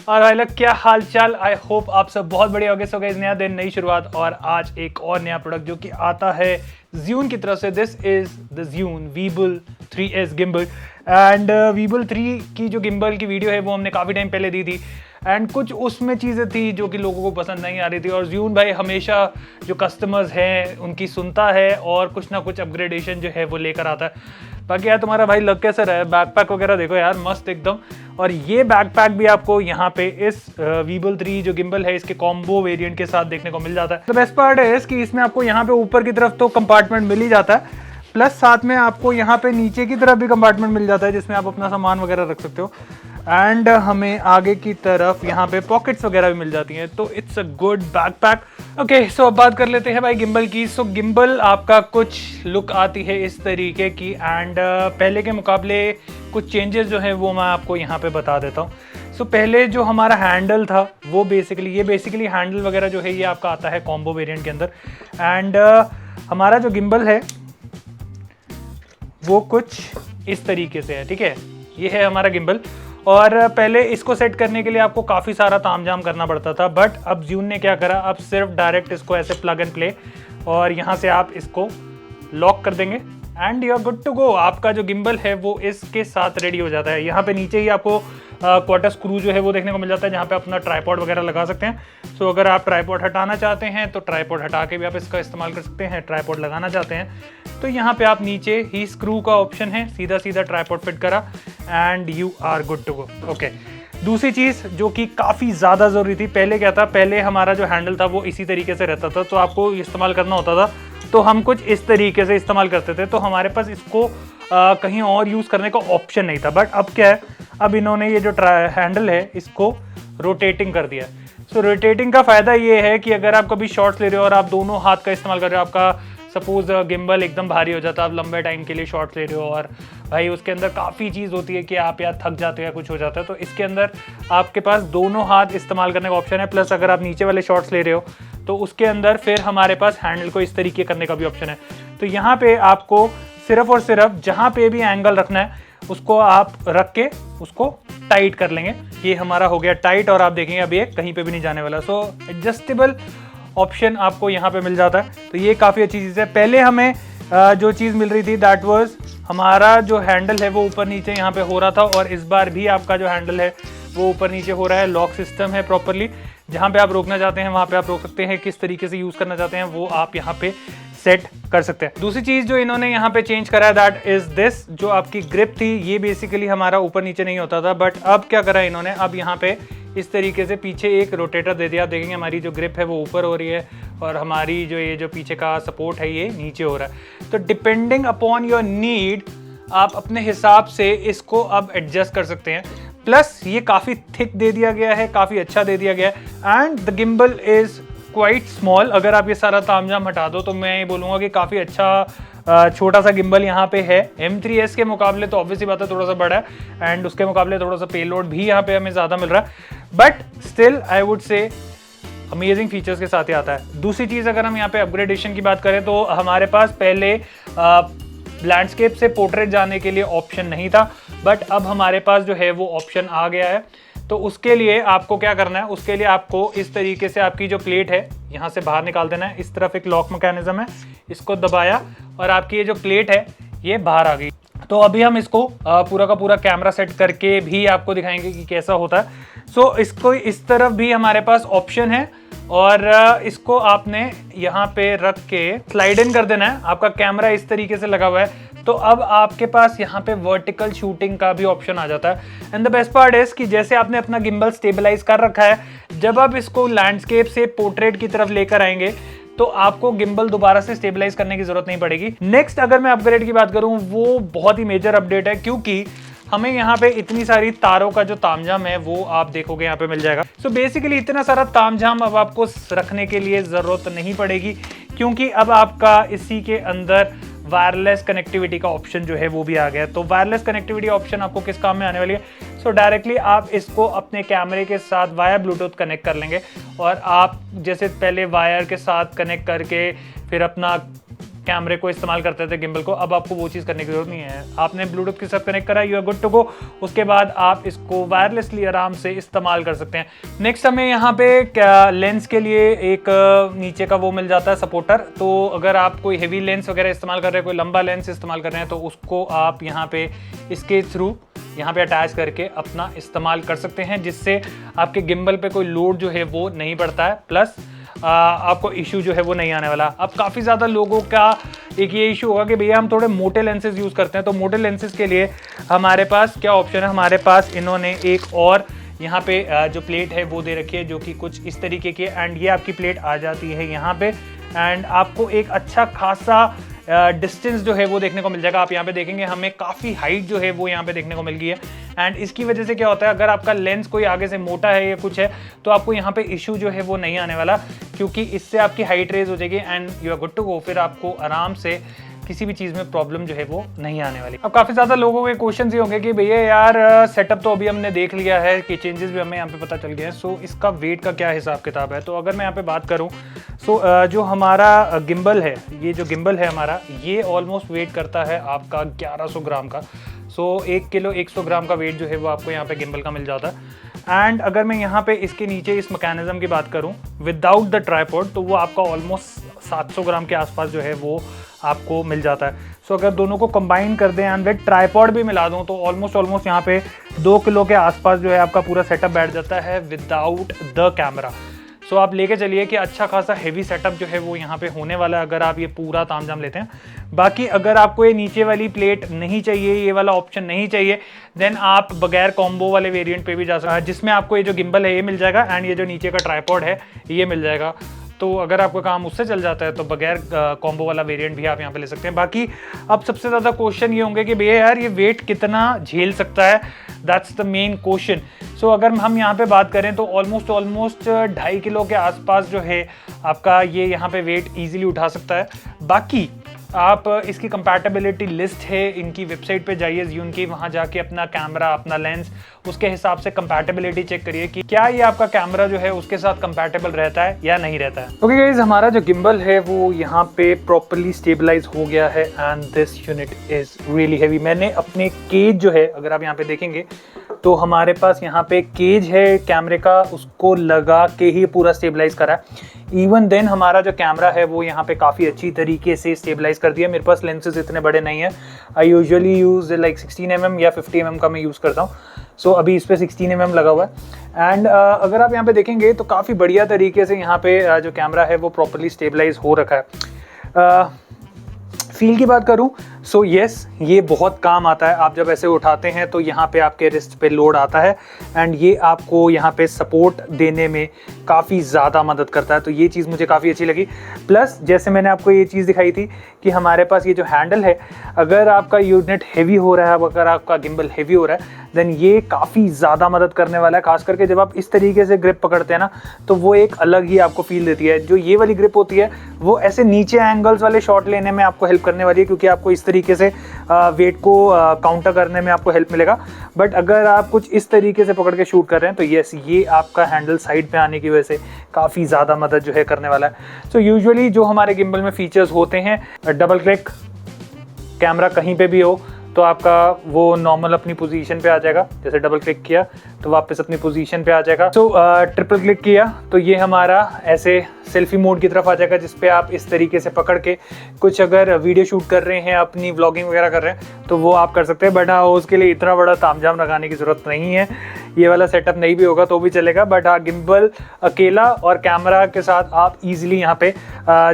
और भाई लोग क्या हाल चाल। आई होप आप सब बहुत बढ़िया होंगे। सो गाइस, नया दिन, नई शुरुआत और आज एक और नया प्रोडक्ट जो कि आता है Zhiyun की तरफ से। This is the Zhiyun Weebill 3S gimbal. And Weebill 3 की जो गिम्बल की वीडियो है वो हमने काफ़ी टाइम पहले दी थी एंड कुछ उसमें चीज़ें थी जो कि लोगों को पसंद नहीं आ रही थी। और Zhiyun भाई हमेशा जो कस्टमर्स हैं उनकी सुनता है और कुछ ना कुछ अपग्रेडेशन जो है वो लेकर आता है। बाकी यार तुम्हारा भाई लग कैसा रहा है, बैकपैक वगैरह देखो यार मस्त एकदम। और ये बैकपैक भी आपको यहाँ पे इस Weebill 3 जो गिम्बल है इसके कॉम्बो वेरिएंट के साथ देखने को मिल जाता है। तो बेस्ट पार्ट है कि इसमें आपको यहाँ पे ऊपर की तरफ तो कंपार्टमेंट मिल ही जाता है, प्लस साथ में आपको यहाँ पे नीचे की तरफ भी कंपार्टमेंट मिल जाता है जिसमें आप अपना सामान वगैरह रख सकते हो। एंड हमें आगे की तरफ यहाँ पे पॉकेट्स वगैरह भी मिल जाती हैं, तो it's a good backpack. Okay, so अब बात कर लेते हैं भाई गिम्बल की। सो गिम्बल आपका कुछ लुक आती है इस तरीके की एंड पहले के मुकाबले कुछ चेंजेस जो है वो मैं आपको यहाँ पे बता देता हूँ। सो पहले जो हमारा हैंडल था वो बेसिकली हैंडल वगैरह जो है ये आपका आता है कॉम्बो वेरिएंट के अंदर। एंड हमारा जो गिम्बल है वो कुछ इस तरीके से है, ठीक है। ये है हमारा गिम्बल और पहले इसको सेट करने के लिए आपको काफ़ी सारा तामझाम करना पड़ता था, बट अब Zhiyun ने क्या करा, अब सिर्फ डायरेक्ट इसको ऐसे प्लग एंड प्ले और यहाँ से आप इसको लॉक कर देंगे and you are good to go. आपका जो गिम्बल है वो इसके साथ रेडी हो जाता है। यहाँ पे नीचे ही आपको क्वार्टर स्क्रू जो है वो देखने को मिल जाता है जहाँ पे अपना ट्राइपॉड वगैरह लगा सकते हैं। सो अगर आप ट्राइपॉड हटाना चाहते हैं तो ट्राइपॉड हटा के भी आप इसका इस्तेमाल कर सकते हैं। ट्राइपॉड लगाना चाहते हैं तो यहाँ पे आप नीचे ही स्क्रू का ऑप्शन है, सीधा सीधा ट्राइपॉड फिट करा and you are good to go. Okay, दूसरी चीज़ जो कि काफ़ी ज़्यादा ज़रूरी थी, पहले क्या था, पहले हमारा जो हैंडल था वो इसी तरीके से रहता था, तो आपको इस्तेमाल करना होता था तो हम कुछ इस तरीके से इस्तेमाल करते थे, तो हमारे पास इसको कहीं और यूज़ करने का ऑप्शन नहीं था। बट अब क्या है, अब इन्होंने ये जो हैंडल है इसको रोटेटिंग कर दिया है। सो रोटेटिंग का फ़ायदा ये है कि अगर आप कभी शॉर्ट्स ले रहे हो और आप दोनों हाथ का इस्तेमाल कर रहे हो, आपका सपोज गिम्बल एकदम भारी हो जाता है, आप लंबे टाइम के लिए शॉर्ट्स ले रहे हो और भाई उसके अंदर काफ़ी चीज़ होती है कि आप यार थक जाते हो या कुछ हो जाता है, तो इसके अंदर आपके पास दोनों हाथ इस्तेमाल करने का ऑप्शन है। प्लस अगर आप नीचे वाले शॉर्ट्स ले रहे हो तो उसके अंदर फिर हमारे पास हैंडल को इस तरीके करने का भी ऑप्शन है। तो यहाँ पे आपको सिर्फ और सिर्फ जहाँ पे भी एंगल रखना है उसको आप रख के उसको टाइट कर लेंगे। ये हमारा हो गया टाइट और आप देखेंगे अभी ये कहीं पे भी नहीं जाने वाला। सो एडजस्टेबल ऑप्शन आपको यहाँ पे मिल जाता है, तो ये काफ़ी अच्छी चीज़ है। पहले हमें जो चीज़ मिल रही थी दैट वाज हमारा जो हैंडल है वो ऊपर नीचे यहाँ पे हो रहा था, और इस बार भी आपका जो हैंडल है वो ऊपर नीचे हो रहा है। लॉक सिस्टम है प्रॉपरली, जहाँ पे आप रोकना चाहते हैं वहाँ पे आप रोक सकते हैं, किस तरीके से यूज़ करना चाहते हैं वो आप यहाँ पे सेट कर सकते हैं। दूसरी चीज़ जो इन्होंने यहाँ पे चेंज करा है दैट इज दिस, जो आपकी ग्रिप थी ये बेसिकली हमारा ऊपर नीचे नहीं होता था, बट अब क्या करा इन्होंने, अब यहाँ पे इस तरीके से पीछे एक रोटेटर दे दिया। देखेंगे हमारी जो ग्रिप है वो ऊपर हो रही है और हमारी जो ये जो पीछे का सपोर्ट है ये नीचे हो रहा है। तो डिपेंडिंग अपॉन योर नीड आप अपने हिसाब से इसको अब एडजस्ट कर सकते हैं। प्लस ये काफ़ी थिक दे दिया गया है, काफ़ी अच्छा दे दिया गया है and the gimbal is quite small. अगर आप ये सारा तामझाम हटा दो तो मैं ये बोलूँगा कि काफ़ी अच्छा छोटा सा गिम्बल यहाँ पे है। M3S के मुकाबले तो ऑब्वियसली बात है थोड़ा सा बड़ा है एंड उसके मुकाबले थोड़ा सा पेलोड भी यहाँ पे हमें ज़्यादा मिल रहा है, but still I would say amazing features के साथ ही आता है। दूसरी चीज़ अगर हम यहाँ पे अपग्रेडेशन की बात करें तो हमारे पास पहले लैंडस्केप से पोर्ट्रेट जाने के लिए ऑप्शन नहीं था, बट अब हमारे पास जो है वो ऑप्शन आ गया है। तो उसके लिए आपको क्या करना है, उसके लिए आपको इस तरीके से आपकी जो प्लेट है यहाँ से बाहर निकाल देना है। इस तरफ एक लॉक मैकेनिज्म है, इसको दबाया और आपकी ये जो प्लेट है ये बाहर आ गई। तो अभी हम इसको पूरा का पूरा कैमरा सेट करके भी आपको दिखाएंगे कि कैसा होता है। सो इसको इस तरफ भी हमारे पास ऑप्शन है और इसको आपने यहाँ पे रख के स्लाइड इन कर देना है। आपका कैमरा इस तरीके से लगा हुआ है, तो अब आपके पास यहाँ पे वर्टिकल शूटिंग का भी ऑप्शन आ जाता है। And the best part is कि जैसे आपने अपना गिम्बल स्टेबलाइज कर रखा है, जब आप इसको लैंडस्केप से पोर्ट्रेट की तरफ लेकर आएंगे तो आपको गिम्बल दोबारा से स्टेबलाइज करने की जरूरत नहीं पड़ेगी। नेक्स्ट अगर मैं अपग्रेड की बात करूं वो बहुत ही मेजर अपडेट है, क्योंकि हमें यहाँ पे इतनी सारी तारों का जो तामझाम है वो आप देखोगे यहाँ पे मिल जाएगा। सो बेसिकली इतना सारा तामझाम अब आपको रखने के लिए ज़रूरत नहीं पड़ेगी, क्योंकि अब आपका इसी के अंदर वायरलेस कनेक्टिविटी का ऑप्शन जो है वो भी आ गया है। तो वायरलेस कनेक्टिविटी ऑप्शन आपको किस काम में आने वाली है, सो डायरेक्टली आप इसको अपने कैमरे के साथ वाया ब्लूटूथ कनेक्ट कर लेंगे और आप जैसे पहले वायर के साथ कनेक्ट करके फिर अपना कैमरे को इस्तेमाल करते थे गिम्बल को, अब आपको वो चीज़ करने की जरूरत नहीं है। आपने ब्लूटूथ के साथ कनेक्ट करा, you are good to go. उसके बाद आप इसको वायरलेसली आराम से इस्तेमाल कर सकते हैं। नेक्स्ट हमें यहाँ पे लेंस के लिए एक नीचे का वो मिल जाता है सपोर्टर। तो अगर आप कोई हेवी लेंस वगैरह इस्तेमाल कर रहे हैं, कोई लंबा लेंस इस्तेमाल कर रहे हैं, तो उसको आप यहाँ पे इसके थ्रू यहाँ पे अटैच करके अपना इस्तेमाल कर सकते हैं, जिससे आपके गिम्बल पे कोई लोड जो है वो नहीं पड़ता है, प्लस आपको इशू जो है वो नहीं आने वाला। अब काफ़ी ज़्यादा लोगों का एक ये इशू होगा कि भैया हम थोड़े मोटे लेंसेज यूज़ करते हैं, तो मोटे लेंसेज के लिए हमारे पास क्या ऑप्शन है, हमारे पास इन्होंने एक और यहाँ पे जो प्लेट है वो दे रखी है, जो कि कुछ इस तरीके की है। एंड ये आपकी प्लेट आ जाती है यहाँ पे, एंड आपको एक अच्छा खासा डिस्टेंस जो है वो देखने को मिल जाएगा। आप यहाँ पे देखेंगे हमें काफ़ी हाइट जो है वो यहाँ पे देखने को मिल गई है। एंड इसकी वजह से क्या होता है, अगर आपका लेंस कोई आगे से मोटा है या कुछ है, तो आपको यहाँ पे इशू जो है वो नहीं आने वाला, क्योंकि इससे आपकी हाइट रेज हो जाएगी and you are good to go. फिर आपको आराम से किसी भी चीज़ में प्रॉब्लम जो है वो नहीं आने वाली। अब काफ़ी ज़्यादा लोगों के क्वेश्चन ये होंगे कि भैया यार सेटअप तो अभी हमने देख लिया है कि चेंजेस भी हमें यहाँ पे पता चल गए हैं, सो इसका वेट का क्या हिसाब किताब है। तो अगर मैं यहाँ पे बात करूँ, सो जो हमारा गिम्बल है, ये जो गिम्बल है हमारा, ये ऑलमोस्ट वेट करता है आपका 1100 ग्राम का। सो 1 किलो 100 ग्राम का वेट जो है वो आपको यहाँ पे गिम्बल का मिल जाता है। एंड अगर मैं यहाँ पे इसके नीचे इस मैकेनिज्म की बात करूँ विदाउट द ट्राइपॉड, तो वो आपका ऑलमोस्ट 700 ग्राम के आसपास जो है वो आपको मिल जाता है। सो अगर दोनों को कंबाइन कर दें एंड विद ट्राइपॉड भी मिला दूं, तो ऑलमोस्ट यहाँ पे 2 किलो के आसपास जो है आपका पूरा सेटअप बैठ जाता है विदाउट द कैमरा। सो आप लेके चलिए कि अच्छा खासा हेवी सेटअप जो है वो यहाँ पे होने वाला है, अगर आप ये पूरा तामझाम लेते हैं। बाकी अगर आपको ये नीचे वाली प्लेट नहीं चाहिए, ये वाला ऑप्शन नहीं चाहिए, देन आप बगैर कॉम्बो वाले वेरिएंट पे भी जा सकते हैं, जिसमें आपको ये जो गिम्बल है ये मिल जाएगा एंड ये जो नीचे का ट्राइपॉड है ये मिल जाएगा। तो अगर आपका काम उससे चल जाता है तो बगैर कॉम्बो वाला वेरिएंट भी आप यहाँ पे ले सकते हैं। बाकी अब सबसे ज़्यादा क्वेश्चन ये होंगे कि भैया यार ये वेट कितना झेल सकता है, दैट्स द मेन क्वेश्चन। सो अगर हम यहाँ पे बात करें तो ऑलमोस्ट 2.5 किलो के आसपास जो है आपका ये यहाँ पे वेट ईजिली उठा सकता है। बाकी आप इसकी कंपैटिबिलिटी लिस्ट है इनकी वेबसाइट पे जाइए ज़्यून की, वहाँ जाके अपना कैमरा, अपना लेंस, उसके हिसाब से कंपैटिबिलिटी चेक करिए कि क्या ये आपका कैमरा जो है उसके साथ कंपैटिबल रहता है या नहीं रहता है। ओके गाइस, हमारा जो गिम्बल है वो यहाँ पे प्रॉपर्ली स्टेबलाइज हो गया है and this unit is really heavy. मैंने अपने केज जो है, अगर आप यहाँ पे देखेंगे तो हमारे पास यहाँ पे केज है कैमरे का, उसको लगा के ही पूरा स्टेबलाइज करा है। इवन देन हमारा जो कैमरा है वो यहाँ पे काफ़ी अच्छी तरीके से स्टेबलाइज कर दिया। मेरे पास लेंसेज इतने बड़े नहीं है, I usually use like 16 mm या 50 mm का मैं यूज़ करता हूँ। सो अभी इस पर 16 mm लगा हुआ है एंड अगर आप यहाँ पे देखेंगे तो काफ़ी बढ़िया तरीके से यहाँ पे जो कैमरा है वो प्रॉपर्ली स्टेबलाइज हो रखा है। फील की बात करूं, सो यस, ये बहुत काम आता है। आप जब ऐसे उठाते हैं तो यहाँ पे आपके रिस्ट पे लोड आता है एंड ये आपको यहाँ पे सपोर्ट देने में काफ़ी ज़्यादा मदद करता है, तो ये चीज़ मुझे काफ़ी अच्छी लगी। प्लस जैसे मैंने आपको ये चीज़ दिखाई थी कि हमारे पास ये जो हैंडल है, अगर आपका यूनिट हैवी हो रहा है, अगर आपका गिम्बल हैवी हो रहा है, देन ये काफ़ी ज़्यादा मदद करने वाला है। खास करके जब आप इस तरीके से ग्रिप पकड़ते हैं ना, तो वो एक अलग ही आपको फील देती है। जो ये वाली ग्रिप होती है वो ऐसे नीचे एंगल्स वाले शॉट लेने में आपको हेल्प करने वाली है, क्योंकि आपको इस तरीके से वेट को काउंटर करने में आपको हेल्प मिलेगा। बट अगर आप कुछ इस तरीके से पकड़ के शूट कर रहे हैं तो यस, ये आपका हैंडल साइड पे आने की वजह से काफ़ी ज़्यादा मदद जो है करने वाला है। सो यूजुअली जो हमारे गिम्बल में फीचर्स होते हैं, डबल क्लिक, कैमरा कहीं पे भी हो तो आपका वो नॉर्मल अपनी पोजीशन पे आ जाएगा। जैसे डबल क्लिक किया तो वापस अपनी पोजीशन पे आ जाएगा। सो ट्रिपल क्लिक किया तो ये हमारा ऐसे सेल्फी मोड की तरफ आ जाएगा, जिस पे आप इस तरीके से पकड़ के कुछ अगर वीडियो शूट कर रहे हैं, अपनी व्लॉगिंग वगैरह कर रहे हैं, तो वो आप कर सकते हैं। बट हाँ, उसके लिए इतना बड़ा तामझाम लगाने की ज़रूरत नहीं है। ये वाला सेटअप नहीं भी होगा तो भी चलेगा। बट हाँ, गिम्बल अकेला और कैमरा के साथ आप इजीली यहाँ पे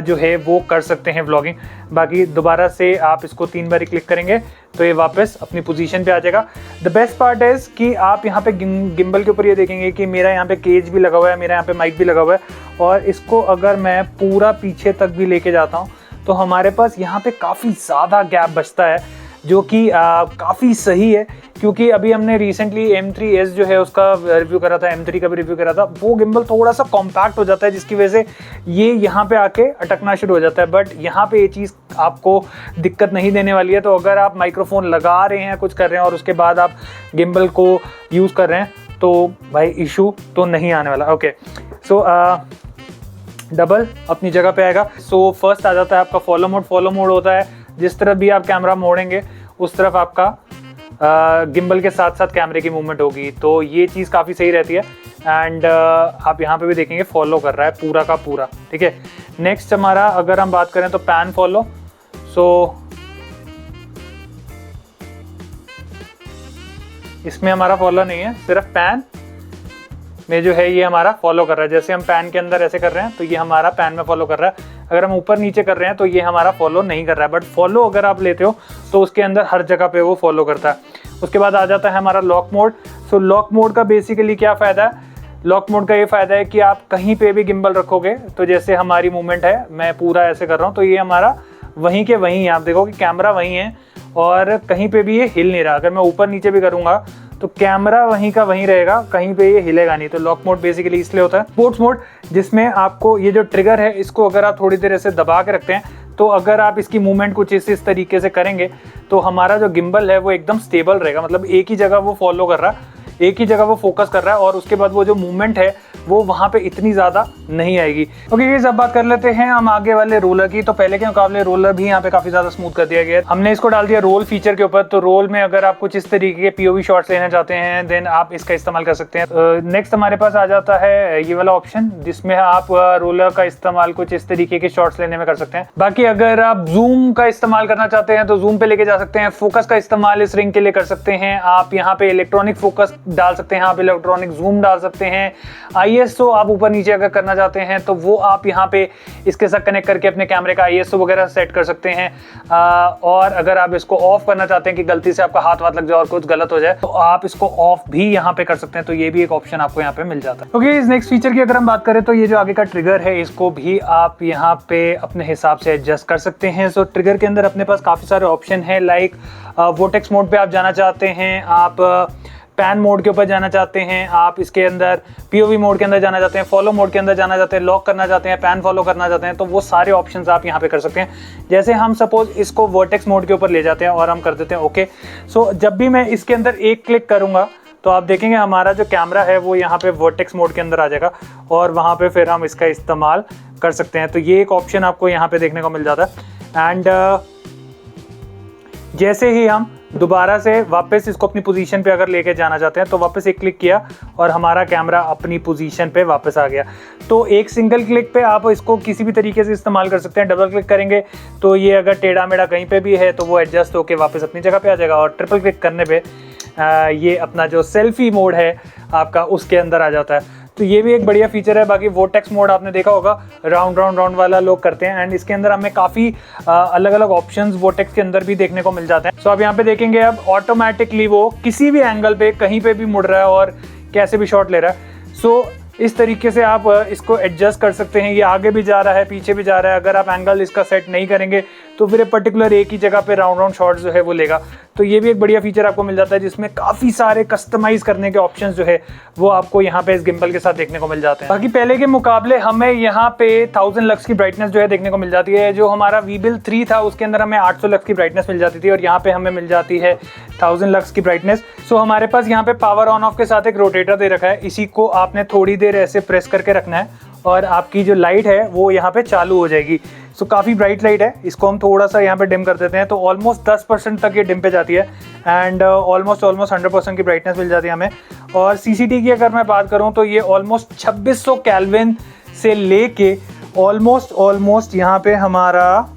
जो है वो कर सकते हैं व्लॉगिंग। बाकी दोबारा से आप इसको 3 बार क्लिक करेंगे तो ये वापस अपनी पोजीशन पे आ जाएगा। द बेस्ट पार्ट इज़ कि आप यहाँ पे गिम्बल के ऊपर ये देखेंगे कि मेरा यहाँ पे केज भी लगा हुआ है, मेरा यहाँ पे माइक भी लगा हुआ है, और इसको अगर मैं पूरा पीछे तक भी लेके जाता हूँ तो हमारे पास यहाँ पे काफ़ी ज़्यादा गैप बचता है, जो कि काफ़ी सही है। क्योंकि अभी हमने रिसेंटली M3S जो है उसका रिव्यू करा था, M3 का भी रिव्यू करा था। वो गिम्बल थोड़ा सा कॉम्पैक्ट हो जाता है, जिसकी वजह से ये यहाँ पे आके अटकना शुरू हो जाता है। बट यहाँ पे ये चीज़ आपको दिक्कत नहीं देने वाली है। तो अगर आप माइक्रोफोन लगा रहे हैं, कुछ कर रहे हैं और उसके बाद आप गिम्बल को यूज़ कर रहे हैं तो भाई इशू तो नहीं आने वाला। ओके, सो डबल अपनी जगह पे आएगा। सो फर्स्ट आ जाता है आपका फॉलो मोड। फॉलो मोड होता है जिस तरफ भी आप कैमरा मोड़ेंगे उस तरफ आपका गिम्बल के साथ साथ कैमरे की मूवमेंट होगी, तो ये चीज़ काफ़ी सही रहती है। एंड आप यहाँ पे भी देखेंगे फॉलो कर रहा है पूरा का पूरा, ठीक है। नेक्स्ट हमारा अगर हम बात करें तो पैन फॉलो। सो इसमें हमारा फॉलो नहीं है, सिर्फ पैन में जो है ये हमारा फॉलो कर रहा है। जैसे हम पैन के अंदर ऐसे कर रहे हैं तो ये हमारा पैन में फॉलो कर रहा है। अगर हम ऊपर नीचे कर रहे हैं तो ये हमारा फॉलो नहीं कर रहा है। बट फॉलो अगर आप लेते हो तो उसके अंदर हर जगह पे वो फॉलो करता है। उसके बाद आ जाता है हमारा लॉक मोड। सो लॉक मोड का बेसिकली क्या फ़ायदा है? लॉक मोड का ये फ़ायदा है कि आप कहीं पे भी गिम्बल रखोगे तो जैसे हमारी मूवमेंट है, मैं पूरा ऐसे कर रहा हूँ तो ये हमारा वहीं के वहीं है। आप देखो कि कैमरा वहीं है और कहीं पे भी ये हिल नहीं रहा। अगर मैं ऊपर नीचे भी करूँगा तो कैमरा वहीं का वहीं रहेगा, कहीं पे ये हिलेगा नहीं। तो लॉक मोड बेसिकली इसलिए होता है। स्पोर्ट्स मोड, जिसमें आपको ये जो ट्रिगर है इसको अगर आप थोड़ी देर ऐसे दबा के रखते हैं तो अगर आप इसकी मूवमेंट कुछ इस तरीके से करेंगे तो हमारा जो गिम्बल है वो एकदम स्टेबल रहेगा। मतलब एक ही जगह वो फॉलो कर रहा है, एक ही जगह वो फोकस कर रहा है और उसके बाद वो जो मूवमेंट है वो वहाँ पे इतनी ज़्यादा नहीं आएगी। ओके ये सब बात कर लेते हैं हम आगे वाले रोलर की। तो पहले के मुकाबले रोलर भी यहाँ पे काफ़ी ज़्यादा स्मूथ कर दिया गया है। हमने इसको डाल दिया रोल फीचर के ऊपर। तो रोल में अगर आप कुछ इस तरीके के POV शॉट्स लेना चाहते हैं देन आप इसका इस्तेमाल कर सकते हैं। नेक्स्ट हमारे पास आ जाता है ये वाला ऑप्शन जिसमें आप रोलर का इस्तेमाल कुछ इस तरीके के शॉट्स लेने में कर सकते हैं। बाकी अगर आप जूम का इस्तेमाल करना चाहते हैं तो जूम पे लेके जा सकते हैं। फोकस का इस्तेमाल इस रिंग के लिए कर सकते हैं। आप यहाँ पे इलेक्ट्रॉनिक फोकस डाल सकते हैं, आप इलेक्ट्रॉनिक जूम डाल सकते हैं। ISO आप ऊपर नीचे अगर करना चाहते हैं तो वो आप यहाँ पे इसके साथ कनेक्ट करके अपने कैमरे का ISO वगैरह सेट कर सकते हैं। और अगर आप इसको ऑफ करना चाहते हैं कि गलती से आपका हाथ वाथ लग जाए और कुछ गलत हो जाए तो आप इसको ऑफ भी यहाँ पे कर सकते हैं। तो ये भी एक ऑप्शन आपको यहाँ पे मिल जाता है। ओके इस नेक्स्ट फीचर की अगर हम बात करें तो ये जो आगे का ट्रिगर है इसको भी आप यहाँ पे अपने हिसाब से एडजस्ट कर सकते हैं। सो ट्रिगर के अंदर अपने पास काफ़ी सारे ऑप्शन है। लाइक वोटेक्स मोड पे आप जाना चाहते हैं, आप पैन मोड के ऊपर जाना चाहते हैं, आप इसके अंदर POV मोड के अंदर जाना चाहते हैं, फॉलो मोड के अंदर जाना चाहते हैं, लॉक करना चाहते हैं, पैन फॉलो करना चाहते हैं, तो वो सारे ऑप्शंस आप यहाँ पे कर सकते हैं। जैसे हम सपोज इसको वर्टेक्स मोड के ऊपर ले जाते हैं और हम कर देते हैं ओके। सो जब भी मैं इसके अंदर एक क्लिक करूँगा तो आप देखेंगे हमारा जो कैमरा है वो यहाँ पे वर्टेक्स मोड के अंदर आ जाएगा और वहाँ पे फिर हम इसका इस्तेमाल कर सकते हैं। तो ये एक ऑप्शन आपको यहाँ पे देखने को मिल जाता है। एंड जैसे ही हम दोबारा से वापस इसको अपनी पोजीशन पे अगर लेके जाना चाहते हैं तो वापस एक क्लिक किया और हमारा कैमरा अपनी पोजीशन पे वापस आ गया। तो एक सिंगल क्लिक पे आप इसको किसी भी तरीके से इस्तेमाल कर सकते हैं। डबल क्लिक करेंगे तो ये अगर टेढ़ा मेढ़ा कहीं पे भी है तो वो एडजस्ट होके वापस अपनी जगह पे आ जाएगा और ट्रिपल क्लिक करने पे ये अपना जो सेल्फी मोड है आपका उसके अंदर आ जाता है। तो ये भी एक बढ़िया फीचर है। बाकी वोटेक्स मोड आपने देखा होगा राउंड राउंड राउंड वाला लोग करते हैं एंड इसके अंदर हमें काफ़ी अलग अलग ऑप्शंस वोटेक्स के अंदर भी देखने को मिल जाते हैं। सो आप यहाँ पे देखेंगे अब ऑटोमेटिकली वो किसी भी एंगल पे कहीं पे भी मुड़ रहा है और कैसे भी शॉट ले रहा है। सो इस तरीके से आप इसको एडजस्ट कर सकते हैं। ये आगे भी जा रहा है पीछे भी जा रहा है। अगर आप एंगल इसका सेट नहीं करेंगे तो फिर पर्टिकुलर एक ही जगह पे राउंड राउंड शॉट्स जो है वो लेगा। तो ये भी एक बढ़िया फीचर आपको मिल जाता है जिसमें काफ़ी सारे कस्टमाइज करने के ऑप्शंस जो है वो आपको यहाँ पे इस गिम्बल के साथ देखने को मिल जाते हैं। बाकी पहले के मुकाबले हमें यहाँ पे 1000 लक्स की ब्राइटनेस जो है देखने को मिल जाती है। जो हमारा वीबिल 3 था उसके अंदर हमें 800 लक्स की ब्राइटनेस मिल जाती थी और यहाँ पे हमें मिल जाती है 1000 लक्स की ब्राइटनेस। सो हमारे पास यहाँ पे पावर ऑन ऑफ के साथ एक रोटेटर दे रखा है। इसी को आपने थोड़ी देर ऐसे प्रेस करके रखना है और आपकी जो लाइट है वो यहाँ पे चालू हो जाएगी। सो काफ़ी ब्राइट लाइट है। इसको हम थोड़ा सा यहाँ पे डिम कर देते हैं तो ऑलमोस्ट 10% तक ये डिम पे जाती है एंड ऑलमोस्ट 100% की ब्राइटनेस मिल जाती है हमें। और CCT की अगर मैं बात करूँ तो ये ऑलमोस्ट 2600 केल्विन से लेके ऑलमोस्ट यहाँ पे हमारा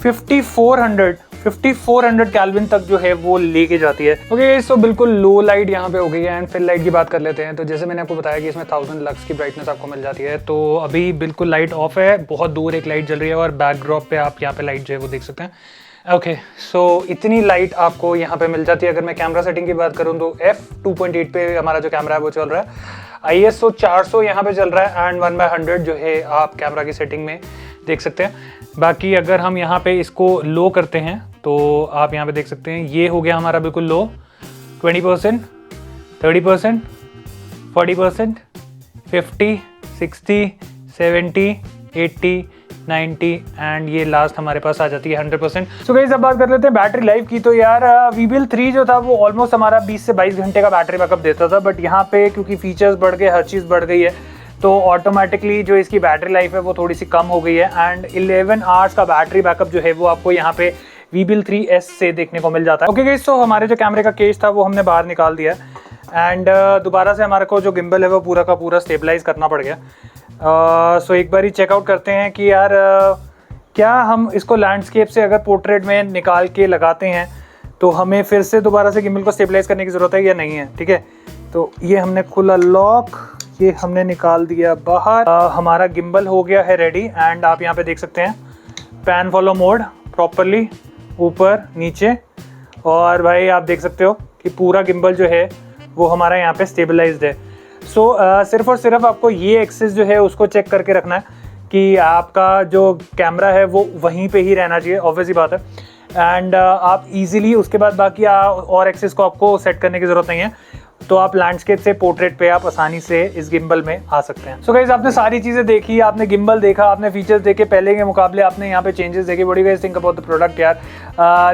5400 केल्विन तक जो है वो लेके जाती है। ओके सो बिल्कुल लो लाइट यहाँ पे हो गई है एंड फिर लाइट की बात कर लेते हैं। तो जैसे मैंने आपको बताया कि इसमें 1000 लक्स की ब्राइटनेस आपको मिल जाती है। तो अभी बिल्कुल लाइट ऑफ है, बहुत दूर एक लाइट जल रही है और बैकड्रॉप पे आप यहाँ पे लाइट जो है वो देख सकते हैं। ओके सो इतनी लाइट आपको यहाँ पे मिल जाती है। अगर मैं कैमरा सेटिंग की बात करूँ तो f2.8 पे हमारा जो कैमरा है वो चल रहा है। ISO 400 यहाँ पे चल रहा है एंड 1/100 जो है आप कैमरा की सेटिंग में देख सकते हैं। बाकी अगर हम यहाँ पे इसको लो करते हैं तो आप यहाँ पे देख सकते हैं ये हो गया हमारा बिल्कुल लो 20%, 30%, 40%, 50, 60, 70, 80, 90 एंड ये लास्ट हमारे पास आ जाती है 100%। सो गाइस अब बात कर लेते हैं बैटरी लाइफ की। तो यार वीबिल 3 जो था वो ऑलमोस्ट हमारा 20 से 22 घंटे का बैटरी बैकअप देता था। बट यहाँ पे क्योंकि फीचर्स बढ़ गए, हर चीज़ बढ़ गई है तो ऑटोमेटिकली जो इसकी बैटरी लाइफ है वो थोड़ी सी कम हो गई है। एंड 11 आवर्स का बैटरी बैकअप जो है वो आपको यहाँ पे Webuild 3S से देखने को मिल जाता है। ओके गाइस, तो हमारे जो कैमरे का केस था वो हमने बाहर निकाल दिया एंड दोबारा से हमारे को जो गिम्बल है वो पूरा का पूरा स्टेबलाइज करना पड़ गया। सो एक बार ही चेकआउट करते हैं कि यार क्या हम इसको लैंडस्केप से अगर पोर्ट्रेट में निकाल के लगाते हैं तो हमें फिर से दोबारा से गिम्बल को स्टेबलाइज करने की ज़रूरत है या नहीं है। ठीक है, तो ये हमने खुला लॉक, ये हमने निकाल दिया बाहर। हमारा गिम्बल हो गया है रेडी एंड आप यहाँ पे देख सकते हैं पैन फॉलो मोड प्रॉपरली ऊपर नीचे, और भाई आप देख सकते हो कि पूरा गिम्बल जो है वो हमारा यहाँ पे स्टेबलाइज्ड है। सो सिर्फ और सिर्फ आपको ये एक्सिस जो है उसको चेक करके रखना है कि आपका जो कैमरा है वो वहीं पे ही रहना चाहिए, ऑब्वियस ही बात है। एंड आप इजीली उसके बाद बाकी और एक्सिस को आपको सेट करने की ज़रूरत नहीं है, तो आप लैंडस्केप से पोर्ट्रेट पे आप आसानी से इस गिम्बल में आ सकते हैं। सो गाइस, आपने सारी चीज़ें देखी, आपने गिम्बल देखा, आपने फीचर्स देखे, पहले के मुकाबले आपने यहाँ पे चेंजेस देखे। What do you guys think about the product यार?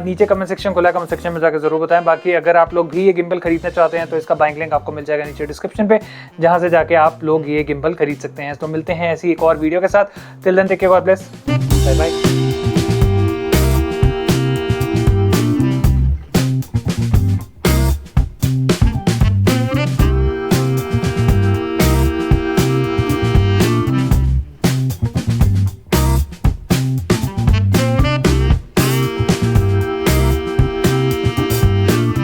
नीचे कमेंट सेक्शन खुला है, कमेंट सेक्शन में जाकर जरूर बताएं। बाकी अगर आप लोग भी ये गिम्बल खरीदना चाहते हैं तो इसका बाइंग लिंक आपको मिल जाएगा नीचे डिस्क्रिप्शन पे, जहाँ से जाके आप लोग ये गिम्बल खरीद सकते हैं। तो मिलते हैं ऐसी एक और वीडियो के साथ। Till then take care, God bless, bye bye.